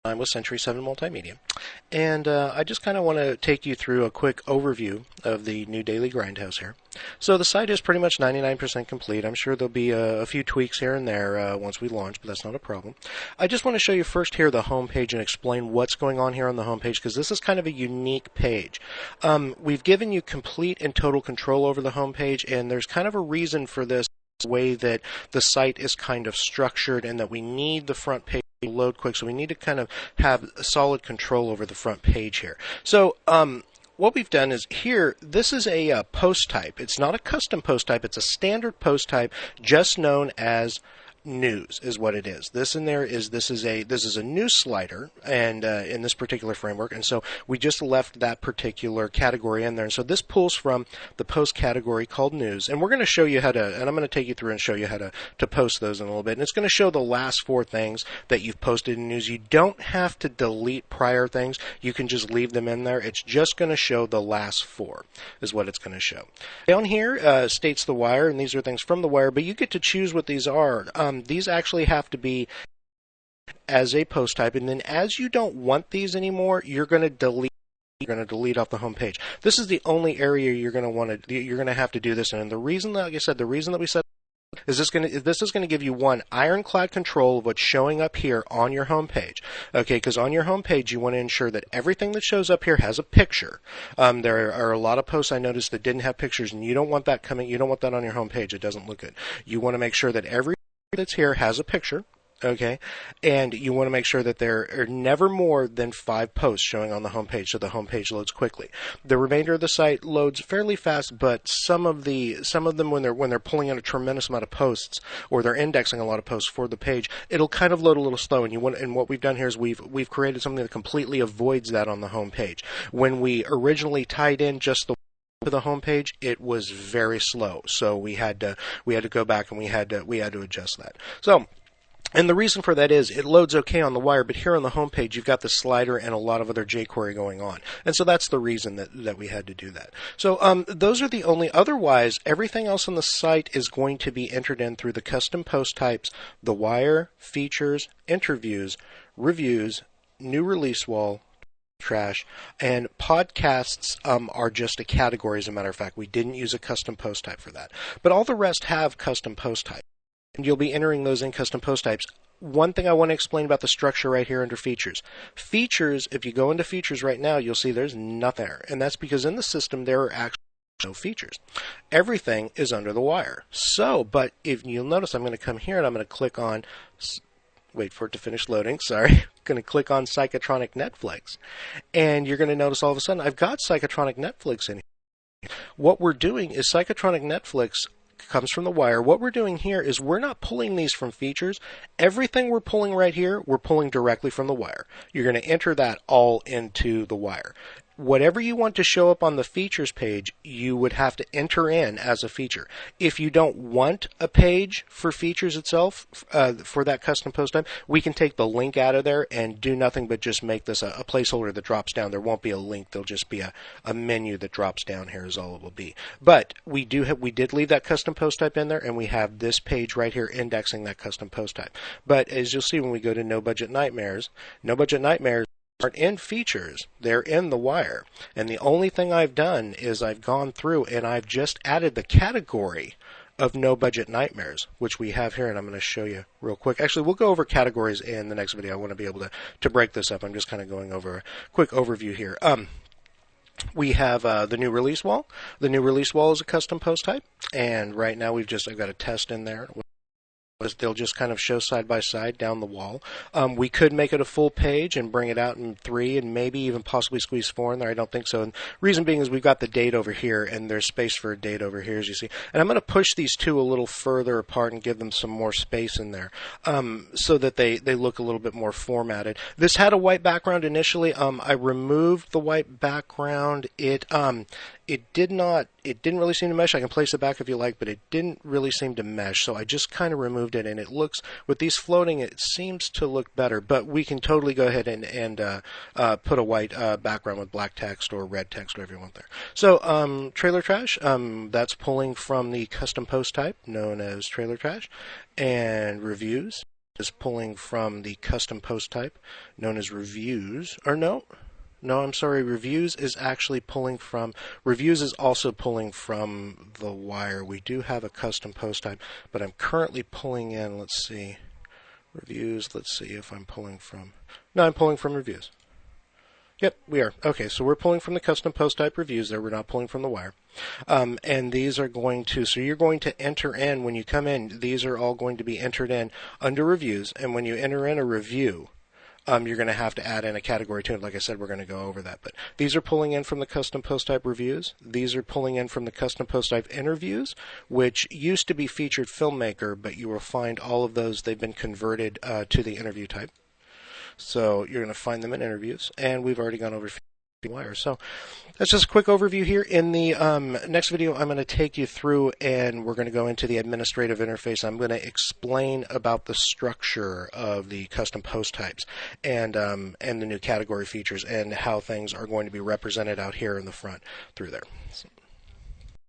I'm with Century 7 Multimedia, and I just kind of want to take you through a quick overview of the new Daily Grindhouse here. So the site is pretty much 99% complete. I'm sure there'll be a few tweaks here and there once we launch, but that's not a problem. I just want to show you first here the home page and explain what's going on here on the home page, because this is kind of a unique page. We've given you complete and total control over the home page, and there's kind of a reason for this way that the site is kind of structured and that we need the front page load quick, so we need to kind of have solid control over the front page here. So what we've done is here, this is a post type. It's not a custom post type, it's a standard post type just known as news is what it is. This in there is this is a news slider, and in this particular framework, and so we just left that particular category in there. And so this pulls from the post category called news, and we're going to show you how to, and I'm going to take you through and show you how to post those in a little bit. And it's going to show the last 4 things that you've posted in news. You don't have to delete prior things. You can just leave them in there. It's just going to show the last 4 is what it's going to show. Down here states the wire, and these are things from the wire, but you get to choose what these are. These actually have to be as a post type, and then as you don't want these anymore, you're going to delete. You're going to delete off the home page. This is the only area you're going to want to. You're going to have to do this in. And the reason, like I said, the reason that we said is this is going to give you one ironclad control of what's showing up here on your home page. Okay, because on your home page you want to ensure that everything that shows up here has a picture. There are a lot of posts I noticed that didn't have pictures, and you don't want that coming. You don't want that on your home page. It doesn't look good. You want to make sure that every that's here has a picture. Okay, and you want to make sure that there are never more than 5 posts showing on the home page, so the home page loads quickly. The remainder of the site loads fairly fast, but some of them when they're pulling in a tremendous amount of posts, or they're indexing a lot of posts for the page, it'll kind of load a little slow. And what we've done here is we've created something that completely avoids that on the home page. When we originally tied in just the to the home page, it was very slow, so we had to go back and we had to adjust that. So. And the reason for that is it loads okay on the wire, but here on the home page you've got the slider and a lot of other jQuery going on. And so that's the reason that we had to do that. So those are the only, otherwise everything else on the site is going to be entered in through the custom post types, the wire, features, interviews, reviews, new release wall, trash, and podcasts are just a category. As a matter of fact, we didn't use a custom post type for that. But all the rest have custom post types. And you'll be entering those in custom post types. One thing I want to explain about the structure right here under features. Features, if you go into features right now, you'll see there's nothing there. And that's because in the system there are actually no features. Everything is under the wire. So, but if you'll notice, I'm going to come here and I'm going to click on, wait for it to finish loading, sorry. I'm going to click on Psychotronic Netflix. And you're going to notice all of a sudden I've got Psychotronic Netflix in here. What we're doing is Psychotronic Netflix comes from the wire. What we're doing here is we're not pulling these from features. Everything we're pulling right here, we're pulling directly from the wire. You're going to enter that all into the wire. Whatever you want to show up on the features page, you would have to enter in as a feature. If you don't want a page for features itself, for that custom post type, we can take the link out of there and do nothing but just make this a placeholder that drops down. There won't be a link. There'll just be a menu that drops down here is all it will be. But we did leave that custom post type in there, and we have this page right here indexing that custom post type. But as you'll see when we go to No Budget Nightmares aren't in features, they're in the wire. And the only thing I've done is I've gone through and I've just added the category of No Budget Nightmares, which we have here, and I'm going to show you real quick. Actually, we'll go over categories in the next video. I want to be able to break this up. I'm just kind of going over a quick overview here. We have the new release wall. The new release wall is a custom post type, and right now I've got a test in there. They'll just kind of show side by side down the wall. We could make it a full page and bring it out in 3 and maybe even possibly squeeze 4 in there. I don't think so. And reason being is we've got the date over here and there's space for a date over here, as you see. And I'm going to push these two a little further apart and give them some more space in there so that they look a little bit more formatted. This had a white background initially. I removed the white background. It didn't really seem to mesh. I can place it back if you like, but it didn't really seem to mesh. So I just kind of removed it, and it looks, with these floating, it seems to look better. But we can totally go ahead and put a white background with black text or red text, whatever you want there. So trailer trash, that's pulling from the custom post type known as trailer trash, and reviews. is pulling from the custom post type known as reviews, or no, I'm sorry, reviews is actually pulling from, reviews is also pulling from the wire. We do have a custom post type, but I'm currently pulling in, let's see, reviews, let's see if I'm pulling from, no, I'm pulling from reviews. Yep, we are. Okay, so we're pulling from the custom post type reviews there. We're not pulling from the wire. And these are going to, so you're going to enter in, when you come in, these are all going to be entered in under reviews. And when you enter in a review, you're going to have to add in a category to it. Like I said, we're going to go over that. But these are pulling in from the custom post type reviews. These are pulling in from the custom post type interviews, which used to be featured filmmaker, but you will find all of those, they've been converted to the interview type. So you're going to find them in interviews, and we've already gone over wire. So that's just a quick overview here. In the next video, I'm going to take you through, and we're going to go into the administrative interface. I'm going to explain about the structure of the custom post types and the new category features and how things are going to be represented out here in the front through there. So.